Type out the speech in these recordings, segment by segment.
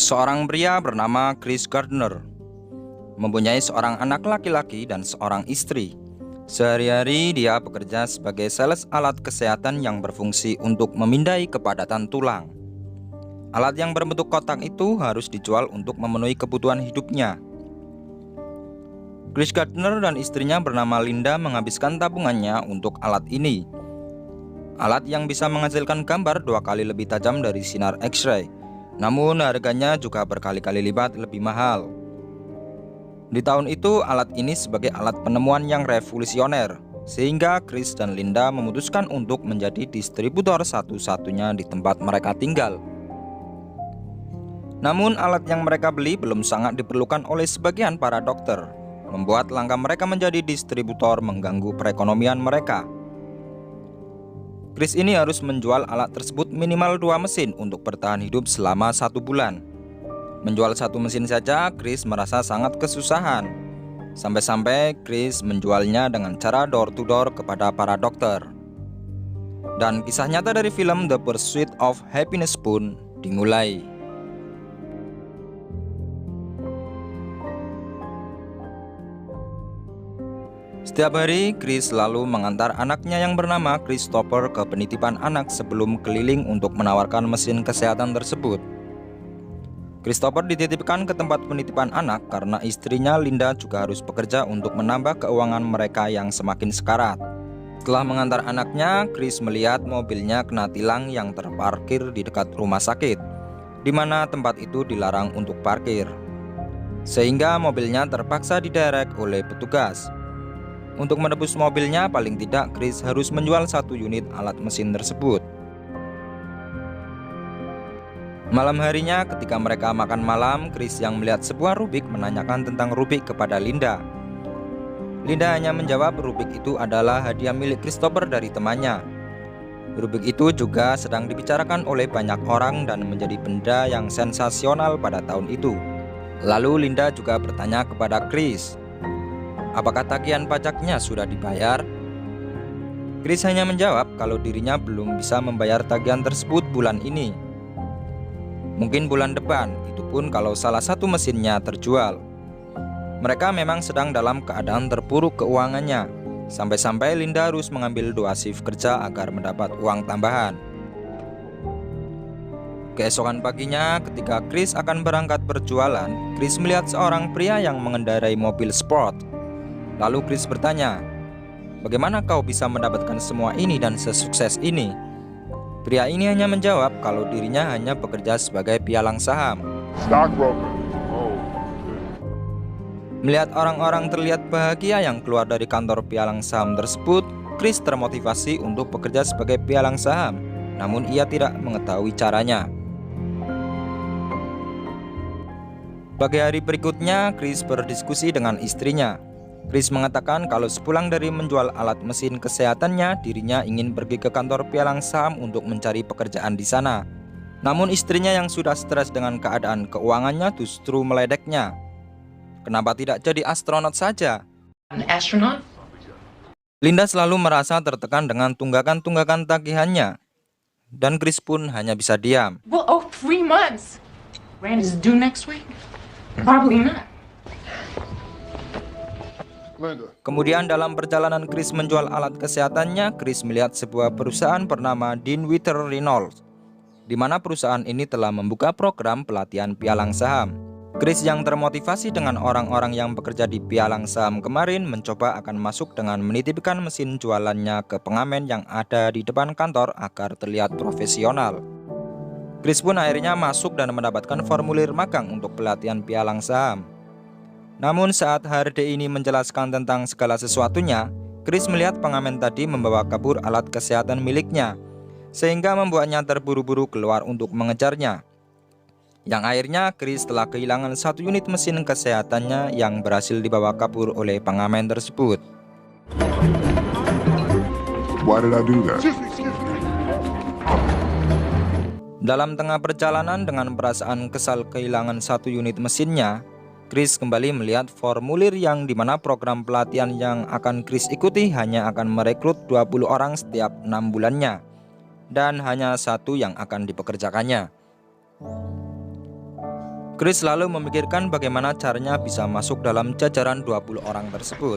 Seorang pria bernama Chris Gardner mempunyai seorang anak laki-laki dan seorang istri. Sehari-hari dia bekerja sebagai sales alat kesehatan yang berfungsi untuk memindai kepadatan tulang. Alat yang berbentuk kotak itu harus dijual untuk memenuhi kebutuhan hidupnya. Chris Gardner dan istrinya bernama Linda menghabiskan tabungannya untuk alat ini. Alat yang bisa menghasilkan gambar 2 kali lebih tajam dari sinar X-ray. Namun harganya juga berkali-kali lipat lebih mahal. Di tahun itu alat ini sebagai alat penemuan yang revolusioner, sehingga Chris dan Linda memutuskan untuk menjadi distributor satu-satunya di tempat mereka tinggal. Namun alat yang mereka beli belum sangat diperlukan oleh sebagian para dokter, membuat langkah mereka menjadi distributor mengganggu perekonomian mereka. Chris ini harus menjual alat tersebut minimal 2 mesin untuk bertahan hidup selama 1 bulan. Menjual 1 mesin saja Chris merasa sangat kesusahan. Sampai-sampai Chris menjualnya dengan cara door to door kepada para dokter. Dan kisah nyata dari film The Pursuit of Happiness pun dimulai. Setiap hari, Chris selalu mengantar anaknya yang bernama Christopher ke penitipan anak sebelum keliling untuk menawarkan mesin kesehatan tersebut. Christopher dititipkan ke tempat penitipan anak karena istrinya Linda juga harus bekerja untuk menambah keuangan mereka yang semakin sekarat. Setelah mengantar anaknya, Chris melihat mobilnya kena tilang yang terparkir di dekat rumah sakit, di mana tempat itu dilarang untuk parkir. Sehingga mobilnya terpaksa diderek oleh petugas. Untuk menebus mobilnya, paling tidak Chris harus menjual 1 unit alat mesin tersebut. Malam harinya ketika mereka makan malam, Chris yang melihat sebuah rubik menanyakan tentang rubik kepada Linda. Linda hanya menjawab rubik itu adalah hadiah milik Christopher dari temannya. Rubik itu juga sedang dibicarakan oleh banyak orang dan menjadi benda yang sensasional pada tahun itu. Lalu Linda juga bertanya kepada Chris, apakah tagihan pajaknya sudah dibayar? Chris hanya menjawab kalau dirinya belum bisa membayar tagihan tersebut bulan ini. Mungkin bulan depan, itu pun kalau salah satu mesinnya terjual. Mereka memang sedang dalam keadaan terpuruk keuangannya. Sampai-sampai Linda harus mengambil 2 shift kerja agar mendapat uang tambahan. Keesokan paginya, ketika Chris akan berangkat berjualan, Chris melihat seorang pria yang mengendarai mobil sport. Lalu Chris bertanya, bagaimana kau bisa mendapatkan semua ini dan sesukses ini? Pria ini hanya menjawab kalau dirinya hanya bekerja sebagai pialang saham. Stockbroker. Oh. Melihat orang-orang terlihat bahagia yang keluar dari kantor pialang saham tersebut, Chris termotivasi untuk bekerja sebagai pialang saham. Namun ia tidak mengetahui caranya. Pagi hari berikutnya, Chris berdiskusi dengan istrinya. Chris mengatakan kalau sepulang dari menjual alat mesin kesehatannya, dirinya ingin pergi ke kantor pialang saham untuk mencari pekerjaan di sana. Namun istrinya yang sudah stres dengan keadaan keuangannya justru meledeknya. Kenapa tidak jadi astronot saja? An astronaut? Linda selalu merasa tertekan dengan tunggakan-tunggakan tagihannya. Dan Chris pun hanya bisa diam. Well, 3 months. Rent is due next week. Probably not. Kemudian dalam perjalanan Chris menjual alat kesehatannya, Chris melihat sebuah perusahaan bernama Dinwiddie Reynolds, di mana perusahaan ini telah membuka program pelatihan pialang saham. Chris yang termotivasi dengan orang-orang yang bekerja di pialang saham kemarin mencoba akan masuk dengan menitipkan mesin jualannya ke pengamen yang ada di depan kantor agar terlihat profesional. Chris pun akhirnya masuk dan mendapatkan formulir magang untuk pelatihan pialang saham. Namun saat HRD ini menjelaskan tentang segala sesuatunya, Chris melihat pengamen tadi membawa kabur alat kesehatan miliknya, sehingga membuatnya terburu-buru keluar untuk mengejarnya. Yang akhirnya Chris telah kehilangan 1 unit mesin kesehatannya yang berhasil dibawa kabur oleh pengamen tersebut. Why did I do that? Dalam tengah perjalanan dengan perasaan kesal kehilangan 1 unit mesinnya, Chris kembali melihat formulir yang dimana program pelatihan yang akan Chris ikuti hanya akan merekrut 20 orang setiap 6 bulannya dan hanya 1 yang akan dipekerjakannya. Chris lalu memikirkan bagaimana caranya bisa masuk dalam jajaran 20 orang tersebut.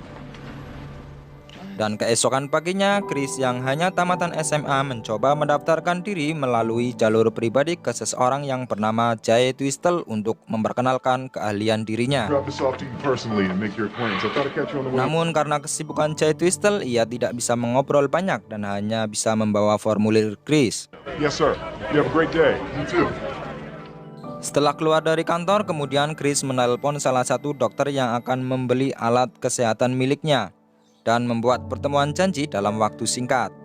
Dan keesokan paginya, Chris yang hanya tamatan SMA mencoba mendaftarkan diri melalui jalur pribadi ke seseorang yang bernama Jay Twistle untuk memperkenalkan keahlian dirinya. Drop this off to you personally and make your claims. I thought I'd catch you on the way. Namun karena kesibukan Jay Twistle, ia tidak bisa mengobrol banyak dan hanya bisa membawa formulir Chris. Yes, sir. You have a great day. You too. Setelah keluar dari kantor, kemudian Chris menelpon salah satu dokter yang akan membeli alat kesehatan miliknya dan membuat pertemuan janji dalam waktu singkat.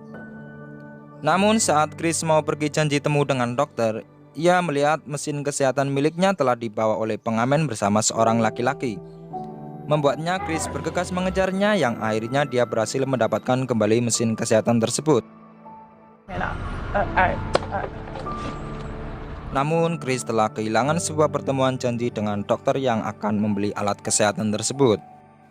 Namun saat Chris mau pergi janji temu dengan dokter, ia melihat mesin kesehatan miliknya telah dibawa oleh pengamen bersama seorang laki-laki. Membuatnya Chris bergegas mengejarnya, yang akhirnya dia berhasil mendapatkan kembali mesin kesehatan tersebut. Namun Chris telah kehilangan sebuah pertemuan janji dengan dokter yang akan membeli alat kesehatan tersebut,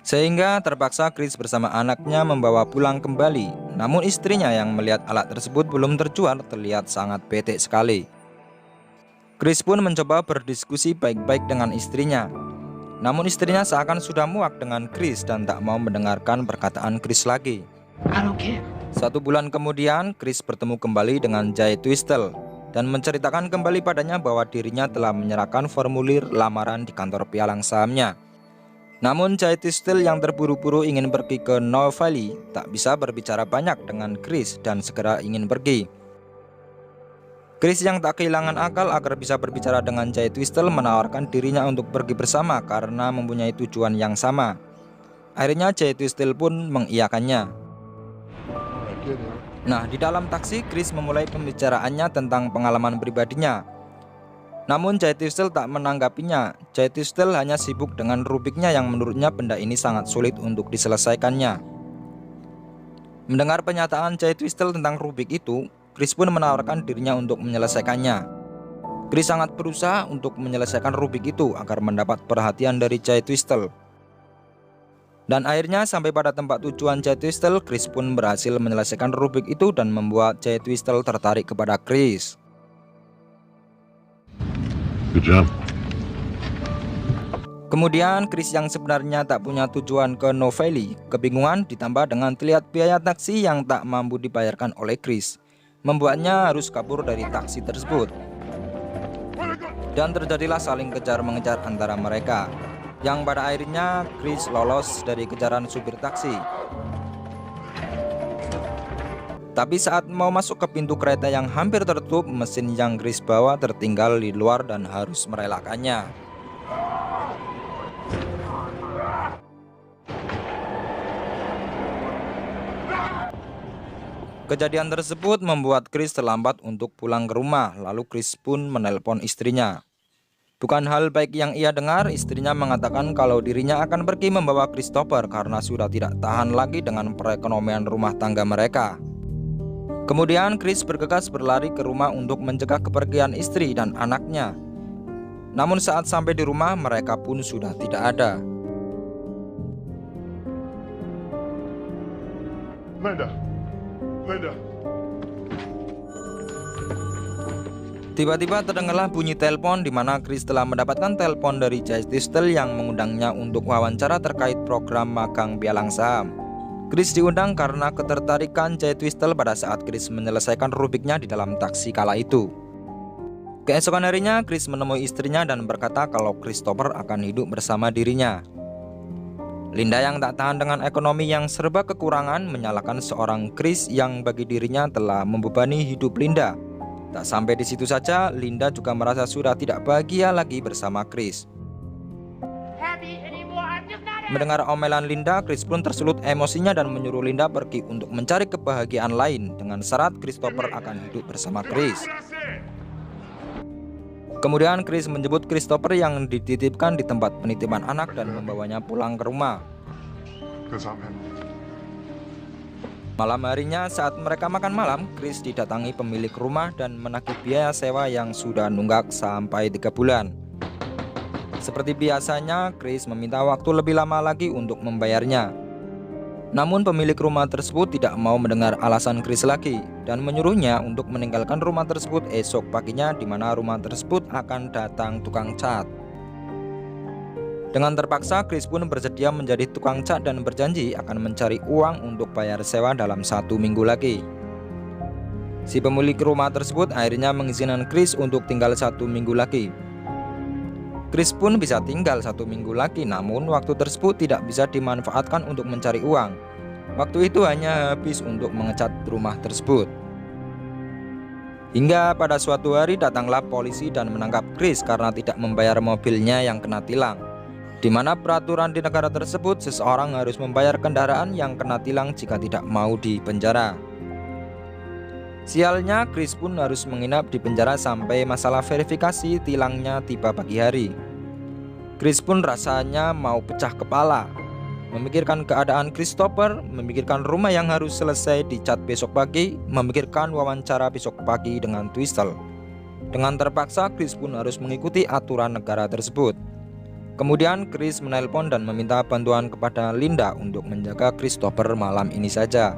sehingga terpaksa Chris bersama anaknya membawa pulang kembali. Namun istrinya yang melihat alat tersebut belum terjual terlihat sangat bete sekali. Chris pun mencoba berdiskusi baik-baik dengan istrinya. Namun istrinya seakan sudah muak dengan Chris dan tak mau mendengarkan perkataan Chris lagi. I don't care. 1 bulan kemudian, Chris bertemu kembali dengan Jay Twistle dan menceritakan kembali padanya bahwa dirinya telah menyerahkan formulir lamaran di kantor pialang sahamnya. Namun Jay Twistle yang terburu-buru ingin pergi ke Snow Valley tak bisa berbicara banyak dengan Chris dan segera ingin pergi. Chris yang tak kehilangan akal agar bisa berbicara dengan Jay Twistle menawarkan dirinya untuk pergi bersama karena mempunyai tujuan yang sama. Akhirnya Jay Twistle pun mengiyakannya. Nah, di dalam taksi Chris memulai pembicaraannya tentang pengalaman pribadinya. Namun Jay Twistle tak menanggapinya. Jay Twistle hanya sibuk dengan Rubiknya yang menurutnya benda ini sangat sulit untuk diselesaikannya. Mendengar pernyataan Jay Twistle tentang Rubik itu, Chris pun menawarkan dirinya untuk menyelesaikannya. Chris sangat berusaha untuk menyelesaikan Rubik itu agar mendapat perhatian dari Jay Twistle. Dan akhirnya sampai pada tempat tujuan Jay Twistle, Chris pun berhasil menyelesaikan Rubik itu dan membuat Jay Twistle tertarik kepada Chris. Good job. Kemudian Chris yang sebenarnya tak punya tujuan ke Snow Valley, kebingungan ditambah dengan terlihat biaya taksi yang tak mampu dibayarkan oleh Chris, membuatnya harus kabur dari taksi tersebut. Dan terjadilah saling kejar-mengejar antara mereka, yang pada akhirnya Chris lolos dari kejaran supir taksi. Tapi saat mau masuk ke pintu kereta yang hampir tertutup, mesin yang Chris bawa tertinggal di luar dan harus merelakannya. Kejadian tersebut membuat Chris terlambat untuk pulang ke rumah, lalu Chris pun menelpon istrinya. Bukan hal baik yang ia dengar, istrinya mengatakan kalau dirinya akan pergi membawa Christopher karena sudah tidak tahan lagi dengan perekonomian rumah tangga mereka. Kemudian Chris bergegas berlari ke rumah untuk mencegah kepergian istri dan anaknya. Namun saat sampai di rumah, mereka pun sudah tidak ada. Linda. Tiba-tiba terdengarlah bunyi telepon di mana Chris telah mendapatkan telepon dari Jay Twistle yang mengundangnya untuk wawancara terkait program magang pialang saham. Chris diundang karena ketertarikan Jay Twistle pada saat Chris menyelesaikan Rubiknya di dalam taksi kala itu. Keesokan harinya Chris menemui istrinya dan berkata kalau Christopher akan hidup bersama dirinya. Linda yang tak tahan dengan ekonomi yang serba kekurangan menyalahkan seorang Chris yang bagi dirinya telah membebani hidup Linda. Tak sampai di situ saja, Linda juga merasa sudah tidak bahagia lagi bersama Chris. Mendengar omelan Linda, Chris pun tersulut emosinya dan menyuruh Linda pergi untuk mencari kebahagiaan lain dengan syarat Christopher akan hidup bersama Chris. Kemudian Chris menjemput Christopher yang dititipkan di tempat penitipan anak dan membawanya pulang ke rumah. Malam harinya saat mereka makan malam, Chris didatangi pemilik rumah dan menagih biaya sewa yang sudah nunggak sampai 3 bulan. Seperti biasanya, Chris meminta waktu lebih lama lagi untuk membayarnya. Namun pemilik rumah tersebut tidak mau mendengar alasan Chris lagi dan menyuruhnya untuk meninggalkan rumah tersebut esok paginya, di mana rumah tersebut akan datang tukang cat. Dengan terpaksa, Chris pun bersedia menjadi tukang cat dan berjanji akan mencari uang untuk bayar sewa dalam 1 minggu lagi. Si pemilik rumah tersebut akhirnya mengizinkan Chris untuk tinggal 1 minggu lagi. Chris pun bisa tinggal 1 minggu lagi, namun waktu tersebut tidak bisa dimanfaatkan untuk mencari uang. Waktu itu hanya habis untuk mengecat rumah tersebut. Hingga pada suatu hari datanglah polisi dan menangkap Chris karena tidak membayar mobilnya yang kena tilang. Di mana peraturan di negara tersebut seseorang harus membayar kendaraan yang kena tilang jika tidak mau dipenjara. Sialnya, Chris pun harus menginap di penjara sampai masalah verifikasi tilangnya tiba pagi hari. Chris pun rasanya mau pecah kepala, memikirkan keadaan Christopher, memikirkan rumah yang harus selesai dicat besok pagi, memikirkan wawancara besok pagi dengan Twistle. Dengan terpaksa, Chris pun harus mengikuti aturan negara tersebut. Kemudian Chris menelpon dan meminta bantuan kepada Linda untuk menjaga Christopher malam ini saja.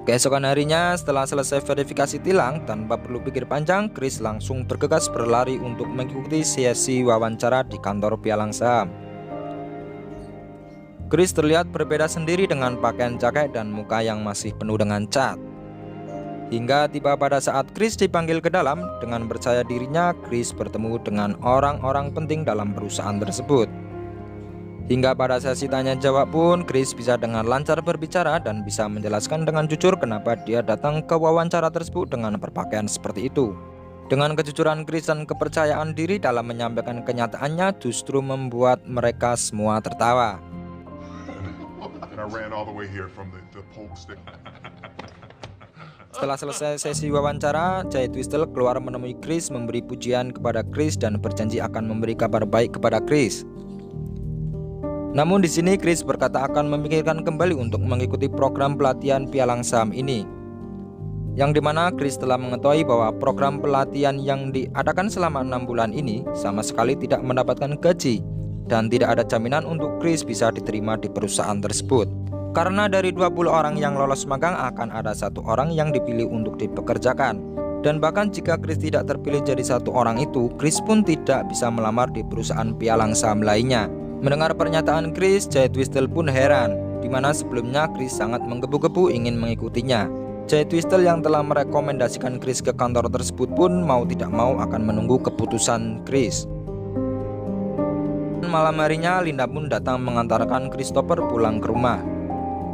Keesokan harinya, setelah selesai verifikasi tilang, tanpa perlu pikir panjang, Chris langsung bergegas berlari untuk mengikuti sesi wawancara di kantor pialang saham. Chris terlihat berbeda sendiri dengan pakaian jaket dan muka yang masih penuh dengan cat. Hingga tiba pada saat Chris dipanggil ke dalam, dengan percaya dirinya Chris bertemu dengan orang-orang penting dalam perusahaan tersebut. Hingga pada sesi tanya jawab pun Chris bisa dengan lancar berbicara dan bisa menjelaskan dengan jujur kenapa dia datang ke wawancara tersebut dengan berpakaian seperti itu. Dengan kejujuran Chris dan kepercayaan diri dalam menyampaikan kenyataannya justru membuat mereka semua tertawa. And I ran all the way here from the Polk State. Setelah selesai sesi wawancara, Jay Twistle keluar menemui Chris, memberi pujian kepada Chris dan berjanji akan memberi kabar baik kepada Chris. Namun di sini Chris berkata akan memikirkan kembali untuk mengikuti program pelatihan pialang saham ini. Yang dimana Chris telah mengetahui bahwa program pelatihan yang diadakan selama 6 bulan ini sama sekali tidak mendapatkan gaji dan tidak ada jaminan untuk Chris bisa diterima di perusahaan tersebut. Karena dari 20 orang yang lolos magang akan ada 1 orang yang dipilih untuk dipekerjakan. Dan bahkan jika Chris tidak terpilih jadi 1 orang itu, Chris pun tidak bisa melamar di perusahaan pialang saham lainnya. Mendengar pernyataan Chris, Jay Twistle pun heran, dimana sebelumnya Chris sangat menggebu-gebu ingin mengikutinya. Jay Twistle yang telah merekomendasikan Chris ke kantor tersebut pun mau tidak mau akan menunggu keputusan Chris. Malam harinya Linda pun datang mengantarkan Christopher pulang ke rumah,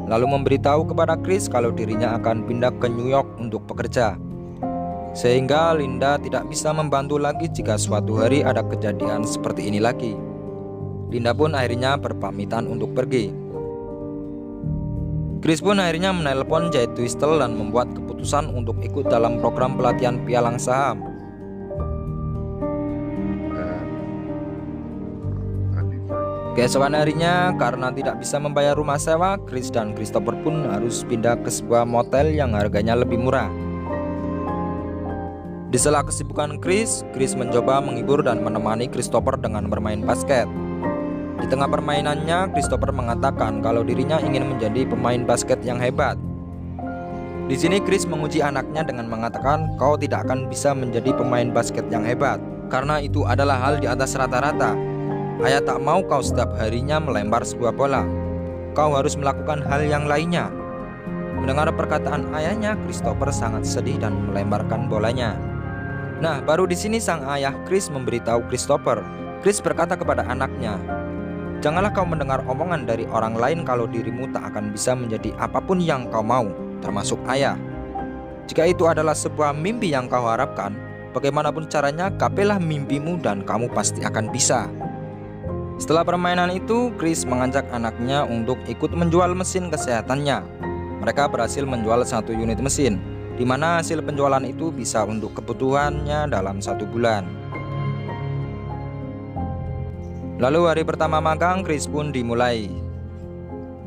lalu memberitahu kepada Chris kalau dirinya akan pindah ke New York untuk bekerja. Sehingga Linda tidak bisa membantu lagi jika suatu hari ada kejadian seperti ini lagi. Linda pun akhirnya berpamitan untuk pergi. Chris pun akhirnya menelpon Jay Twistle dan membuat keputusan untuk ikut dalam program pelatihan pialang saham. Keesokan harinya, karena tidak bisa membayar rumah sewa, Chris dan Christopher pun harus pindah ke sebuah motel yang harganya lebih murah. Di sela kesibukan Chris mencoba menghibur dan menemani Christopher dengan bermain basket. Di tengah permainannya, Christopher mengatakan kalau dirinya ingin menjadi pemain basket yang hebat. Di sini Chris menguji anaknya dengan mengatakan kau tidak akan bisa menjadi pemain basket yang hebat karena itu adalah hal di atas rata-rata. Ayah tak mau kau setiap harinya melempar sebuah bola. Kau harus melakukan hal yang lainnya. Mendengar perkataan ayahnya, Christopher sangat sedih dan melemparkan bolanya. Nah, baru di sini sang ayah Chris memberitahu Christopher. Chris berkata kepada anaknya, janganlah kau mendengar omongan dari orang lain kalau dirimu tak akan bisa menjadi apapun yang kau mau, termasuk ayah. Jika itu adalah sebuah mimpi yang kau harapkan, bagaimanapun caranya, gapailah mimpimu dan kamu pasti akan bisa. Setelah permainan itu, Chris mengajak anaknya untuk ikut menjual mesin kesehatannya. Mereka berhasil menjual 1 unit mesin, di mana hasil penjualan itu bisa untuk kebutuhannya dalam 1 bulan. Lalu hari pertama magang Chris pun dimulai.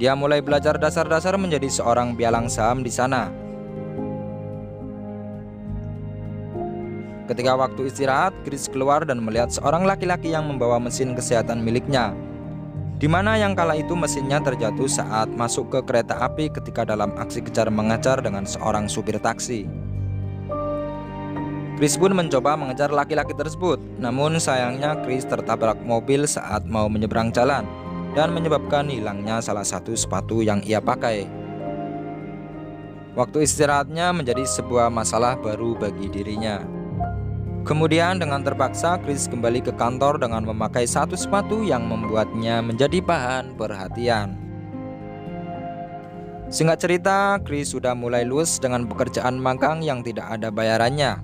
Dia mulai belajar dasar-dasar menjadi seorang pialang saham di sana. Ketika waktu istirahat, Chris keluar dan melihat seorang laki-laki yang membawa mesin kesehatan miliknya, di mana yang kala itu mesinnya terjatuh saat masuk ke kereta api ketika dalam aksi kejar mengejar dengan seorang supir taksi. Chris pun mencoba mengejar laki-laki tersebut, namun sayangnya Chris tertabrak mobil saat mau menyeberang jalan dan menyebabkan hilangnya salah satu sepatu yang ia pakai. Waktu istirahatnya menjadi sebuah masalah baru bagi dirinya. Kemudian dengan terpaksa Chris kembali ke kantor dengan memakai satu sepatu yang membuatnya menjadi bahan perhatian. Singkat cerita, Chris sudah mulai luas dengan pekerjaan magang yang tidak ada bayarannya.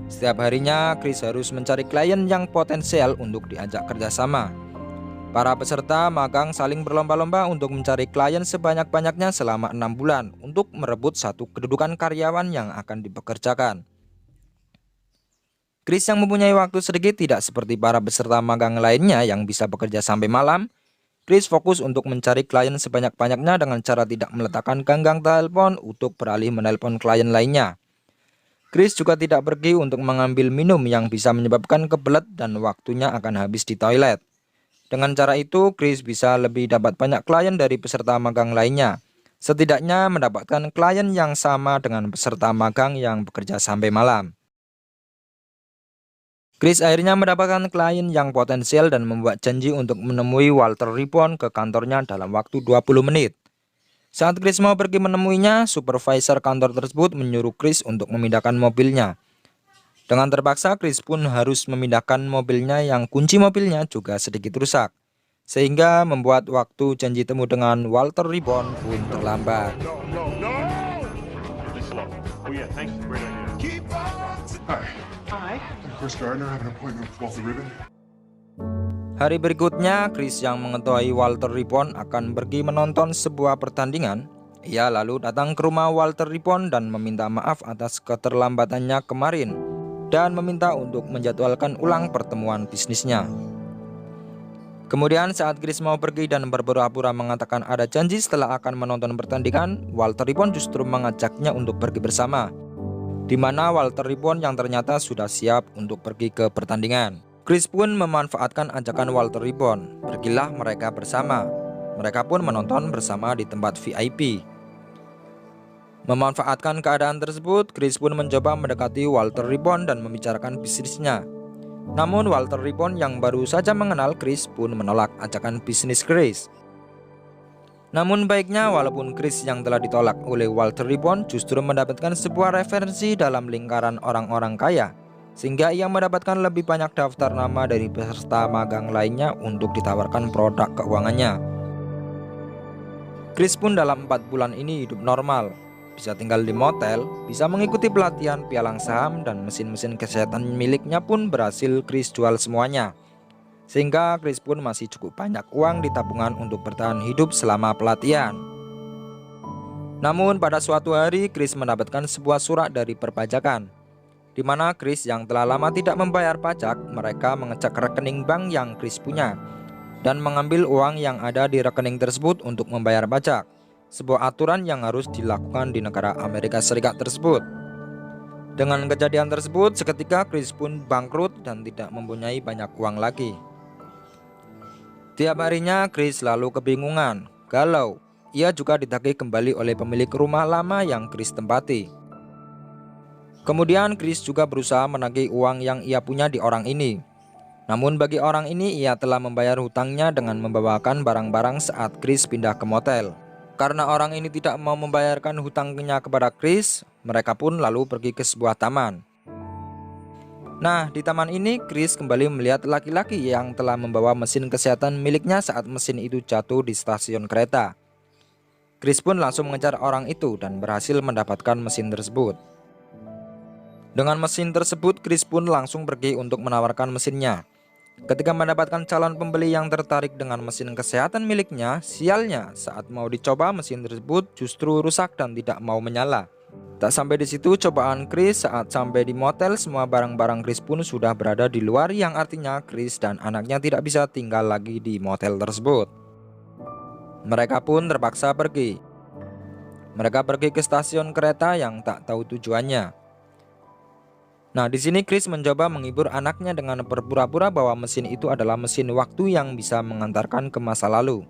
Setiap harinya Chris harus mencari klien yang potensial untuk diajak kerjasama. Para peserta magang saling berlomba-lomba untuk mencari klien sebanyak-banyaknya selama 6 bulan untuk merebut satu kedudukan karyawan yang akan dipekerjakan. Chris yang mempunyai waktu sedikit tidak seperti para peserta magang lainnya yang bisa bekerja sampai malam. Chris fokus untuk mencari klien sebanyak-banyaknya dengan cara tidak meletakkan ganggang telepon untuk beralih menelpon klien lainnya. Chris juga tidak pergi untuk mengambil minum yang bisa menyebabkan kebelet dan waktunya akan habis di toilet. Dengan cara itu, Chris bisa lebih dapat banyak klien dari peserta magang lainnya. Setidaknya mendapatkan klien yang sama dengan peserta magang yang bekerja sampai malam. Chris akhirnya mendapatkan klien yang potensial dan membuat janji untuk menemui Walter Ribbon ke kantornya dalam waktu 20 menit. Saat Chris mau pergi menemuinya, supervisor kantor tersebut menyuruh Chris untuk memindahkan mobilnya. Dengan terpaksa, Chris pun harus memindahkan mobilnya yang kunci mobilnya juga sedikit rusak, sehingga membuat waktu janji temu dengan Walter Ribbon pun terlambat. Hi. I'm Chris Gardner. I have an appointment with Walter Ribbon. Hari berikutnya, Chris yang mengetahui Walter Ribbon akan pergi menonton sebuah pertandingan. Ia lalu datang ke rumah Walter Ribbon dan meminta maaf atas keterlambatannya kemarin dan meminta untuk menjadwalkan ulang pertemuan bisnisnya. Kemudian saat Chris mau pergi dan berpura-pura mengatakan ada janji setelah akan menonton pertandingan, Walter Ribbon justru mengajaknya untuk pergi bersama, di mana Walter Ribbon yang ternyata sudah siap untuk pergi ke pertandingan. Chris pun memanfaatkan ajakan Walter Ribbon. Pergilah mereka bersama. Mereka pun menonton bersama di tempat VIP. Memanfaatkan keadaan tersebut, Chris pun mencoba mendekati Walter Ribbon dan membicarakan bisnisnya. Namun Walter Ribbon yang baru saja mengenal Chris pun menolak ajakan bisnis Chris. Namun baiknya, walaupun Chris yang telah ditolak oleh Walter Ribbon justru mendapatkan sebuah referensi dalam lingkaran orang-orang kaya, sehingga ia mendapatkan lebih banyak daftar nama dari peserta magang lainnya untuk ditawarkan produk keuangannya. Chris pun dalam 4 bulan ini hidup normal, bisa tinggal di motel, bisa mengikuti pelatihan pialang saham, dan mesin-mesin kesehatan miliknya pun berhasil Chris jual semuanya. Sehingga Chris pun masih cukup banyak uang di tabungan untuk bertahan hidup selama pelatihan. Namun pada suatu hari Chris mendapatkan sebuah surat dari perpajakan, di mana Chris yang telah lama tidak membayar pajak, mereka mengecek rekening bank yang Chris punya dan mengambil uang yang ada di rekening tersebut untuk membayar pajak. Sebuah aturan yang harus dilakukan di negara Amerika Serikat tersebut. Dengan kejadian tersebut, seketika Chris pun bangkrut dan tidak mempunyai banyak uang lagi. Tiap harinya Chris selalu kebingungan, galau. Ia juga ditagih kembali oleh pemilik rumah lama yang Chris tempati. Kemudian Chris juga berusaha menagih uang yang ia punya di orang ini. Namun bagi orang ini, ia telah membayar hutangnya dengan membawakan barang-barang saat Chris pindah ke motel. Karena orang ini tidak mau membayarkan hutangnya kepada Chris, mereka pun lalu pergi ke sebuah taman. Nah, di taman ini Chris kembali melihat laki-laki yang telah membawa mesin kesehatan miliknya saat mesin itu jatuh di stasiun kereta. Chris pun langsung mengejar orang itu dan berhasil mendapatkan mesin tersebut. Dengan mesin tersebut, Chris pun langsung pergi untuk menawarkan mesinnya. Ketika mendapatkan calon pembeli yang tertarik dengan mesin kesehatan miliknya, sialnya saat mau dicoba mesin tersebut justru rusak dan tidak mau menyala. Tak sampai di situ cobaan Chris, saat sampai di motel semua barang-barang Chris pun sudah berada di luar, yang artinya Chris dan anaknya tidak bisa tinggal lagi di motel tersebut. Mereka pun terpaksa pergi. Mereka pergi ke stasiun kereta yang tak tahu tujuannya. Nah, di sini Chris mencoba menghibur anaknya dengan berpura-pura bahwa mesin itu adalah mesin waktu yang bisa mengantarkan ke masa lalu,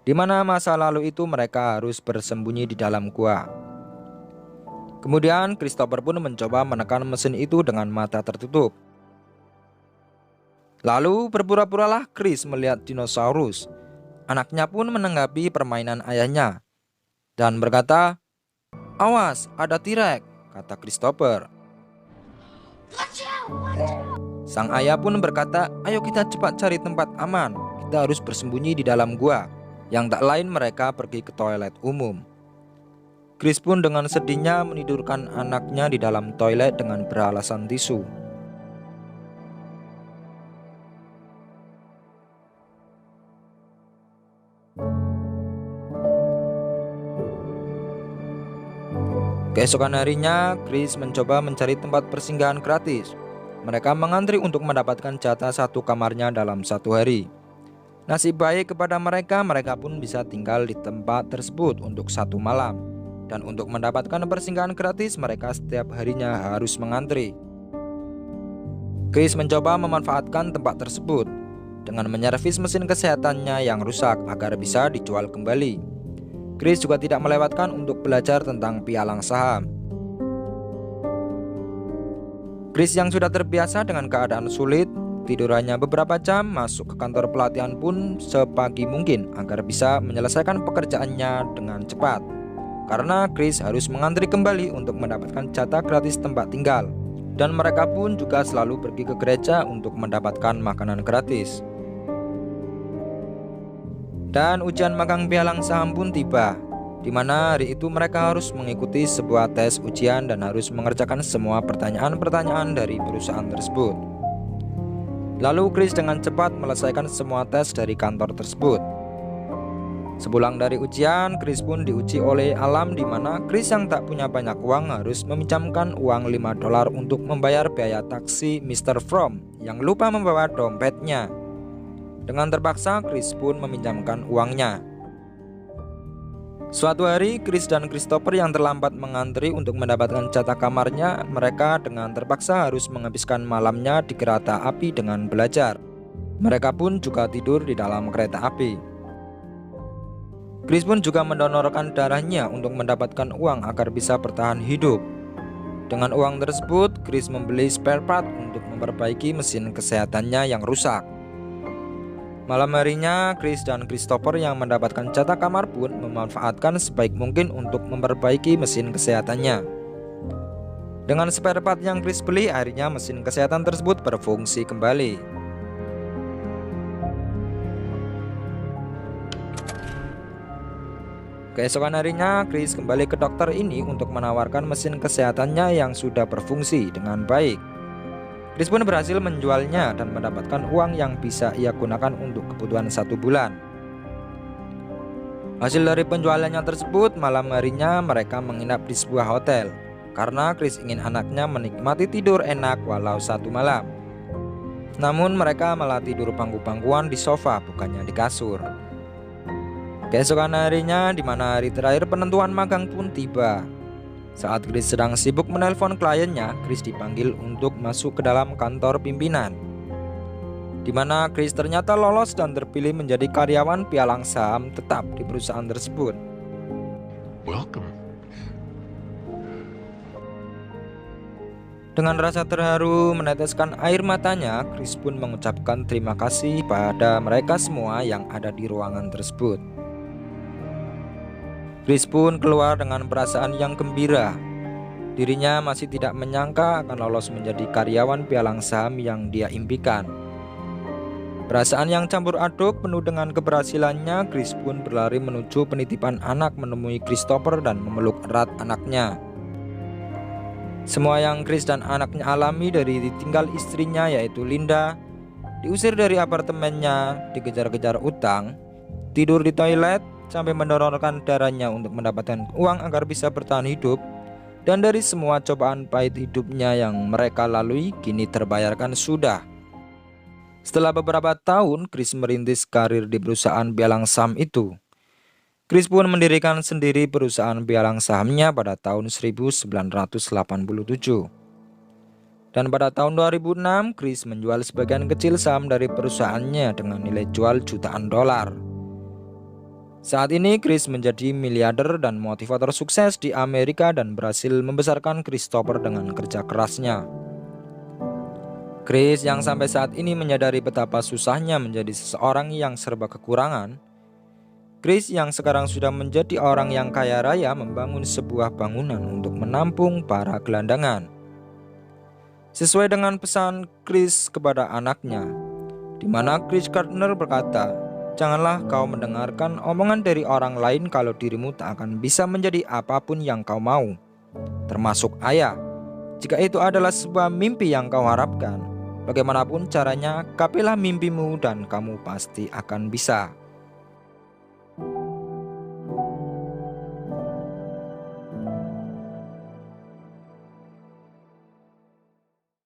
di mana masa lalu itu mereka harus bersembunyi di dalam gua. Kemudian Christopher pun mencoba menekan mesin itu dengan mata tertutup. Lalu berpura-puralah Chris melihat dinosaurus. Anaknya pun menanggapi permainan ayahnya dan berkata, "Awas, ada T-Rex," kata Christopher. Sang ayah pun berkata, "Ayo kita cepat cari tempat aman. Kita harus bersembunyi di dalam gua." Yang tak lain mereka pergi ke toilet umum. Chris pun dengan sedihnya menidurkan anaknya di dalam toilet dengan beralasan tisu. Keesokan harinya, Chris mencoba mencari tempat persinggahan gratis. Mereka mengantri untuk mendapatkan jatah satu kamarnya dalam satu hari. Nasib baik kepada mereka, mereka pun bisa tinggal di tempat tersebut untuk satu malam. Dan untuk mendapatkan persinggahan gratis, mereka setiap harinya harus mengantri. Chris mencoba memanfaatkan tempat tersebut dengan menyervis mesin kesehatannya yang rusak agar bisa dijual kembali. Chris juga tidak melewatkan untuk belajar tentang pialang saham. Chris yang sudah terbiasa dengan keadaan sulit, tidurannya beberapa jam, masuk ke kantor pelatihan pun sepagi mungkin agar bisa menyelesaikan pekerjaannya dengan cepat. Karena Chris harus mengantri kembali untuk mendapatkan jatah gratis tempat tinggal. Dan mereka pun juga selalu pergi ke gereja untuk mendapatkan makanan gratis. Dan ujian magang pialang saham pun tiba, di mana hari itu mereka harus mengikuti sebuah tes ujian dan harus mengerjakan semua pertanyaan-pertanyaan dari perusahaan tersebut. Lalu Chris dengan cepat menyelesaikan semua tes dari kantor tersebut. Sepulang dari ujian, Chris pun diuji oleh alam, di mana Chris yang tak punya banyak uang harus meminjamkan uang $5 untuk membayar biaya taksi Mr. From yang lupa membawa dompetnya. Dengan terpaksa, Chris pun meminjamkan uangnya. Suatu hari, Chris dan Christopher yang terlambat mengantri untuk mendapatkan jatah kamarnya, mereka dengan terpaksa harus menghabiskan malamnya di kereta api dengan belajar. Mereka pun juga tidur di dalam kereta api. Chris pun juga mendonorkan darahnya untuk mendapatkan uang agar bisa bertahan hidup. Dengan uang tersebut, Chris membeli spare part untuk memperbaiki mesin kesehatannya yang rusak. Malam harinya, Chris dan Christopher yang mendapatkan jatah kamar pun memanfaatkan sebaik mungkin untuk memperbaiki mesin kesehatannya. Dengan spare part yang Chris beli, akhirnya mesin kesehatan tersebut berfungsi kembali. Keesokan harinya, Chris kembali ke dokter ini untuk menawarkan mesin kesehatannya yang sudah berfungsi dengan baik. Chris pun berhasil menjualnya dan mendapatkan uang yang bisa ia gunakan untuk kebutuhan 1 bulan. Hasil dari penjualannya tersebut, malam harinya mereka menginap di sebuah hotel karena Chris ingin anaknya menikmati tidur enak walau 1 malam. Namun mereka malah tidur bangku-bangkuan di sofa, bukannya di kasur. Keesokan harinya, di mana hari terakhir penentuan magang pun tiba. Saat Chris sedang sibuk menelpon kliennya, Chris dipanggil untuk masuk ke dalam kantor pimpinan, di mana Chris ternyata lolos dan terpilih menjadi karyawan pialang saham tetap di perusahaan tersebut. Welcome. Dengan rasa terharu meneteskan air matanya, Chris pun mengucapkan terima kasih pada mereka semua yang ada di ruangan tersebut. Chris pun keluar dengan perasaan yang gembira. Dirinya masih tidak menyangka akan lolos menjadi karyawan pialang saham yang dia impikan. Perasaan yang campur aduk penuh dengan keberhasilannya, Chris pun berlari menuju penitipan anak menemui Christopher dan memeluk erat anaknya. Semua yang Chris dan anaknya alami dari ditinggal istrinya yaitu Linda, diusir dari apartemennya, dikejar-kejar utang, tidur di toilet, sampai mendonorkan darahnya untuk mendapatkan uang agar bisa bertahan hidup, dan dari semua cobaan pahit hidupnya yang mereka lalui kini terbayarkan sudah. Setelah beberapa tahun Chris merintis karir di perusahaan pialang saham itu. Chris pun mendirikan sendiri perusahaan pialang sahamnya pada tahun 1987. Dan pada tahun 2006 Chris menjual sebagian kecil saham dari perusahaannya dengan nilai jual jutaan dolar. Saat ini Chris menjadi miliarder dan motivator sukses di Amerika dan berhasil membesarkan Christopher dengan kerja kerasnya. Chris yang sampai saat ini menyadari betapa susahnya menjadi seseorang yang serba kekurangan. Chris yang sekarang sudah menjadi orang yang kaya raya membangun sebuah bangunan untuk menampung para gelandangan. Sesuai dengan pesan Chris kepada anaknya, di mana Chris Gardner berkata, "Janganlah kau mendengarkan omongan dari orang lain kalau dirimu tak akan bisa menjadi apapun yang kau mau, termasuk ayah. Jika itu adalah sebuah mimpi yang kau harapkan, bagaimanapun caranya, gapilah mimpimu dan kamu pasti akan bisa."